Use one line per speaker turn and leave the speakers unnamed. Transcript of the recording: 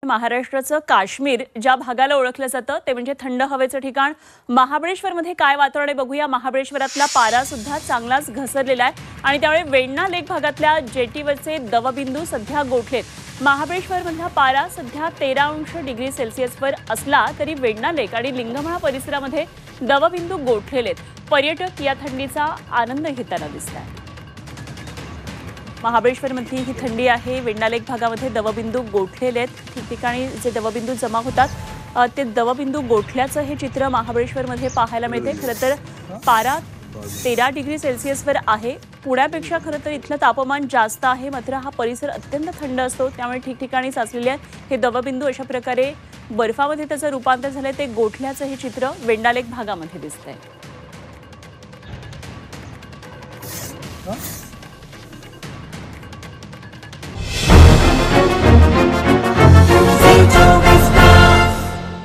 महाराष्ट्राचं काश्मीर ज्या भागाला ओळखलं जातं ते म्हणजे थंड हवेचं ठिकाण महाबळेश्वरमध्ये काय वातावरण आहे बघूया। महाबळेश्वरातला पारा सुद्धा चांगलाच घसरलेला आहे आणि त्यामुळे वेण्णा लेक भागातल्या जेटीवरचे दवबिंदू सध्या गोठलेत। महाबळेश्वरमधला पारा सध्या 13° सेल्सिअसवर असला तरी वेण्णा लेक आणि लिंगमळा परिसरामध्ये दवबिंदू गोठलेत। पर्यटक या थंडीचा आनंद घेताना दिसतात। महाबळेश्वरमध्ये ही थंडी आहे। वेण्णा लेक भागामध्ये दवबिंदू गोठलेले आहेत। ठिकठिकाणी जे दवबिंदू जमा होतात ते दवबिंदू गोठल्याचं हे चित्र महाबळेश्वरमध्ये पाहायला मिळते। खरं तर पारा 13° सेल्सिअसवर आहे। पुण्यापेक्षा खरं तर इथलं तापमान जास्त आहे, मात्र हा परिसर अत्यंत थंड असतो, त्यामुळे ठिकठिकाणी साचलेले हे दवबिंदू अशा प्रकारे बर्फामध्ये त्याचं रूपांतर झालंय। ते गोठल्याचं हे चित्र वेण्णा लेक भागामध्ये दिसतंय।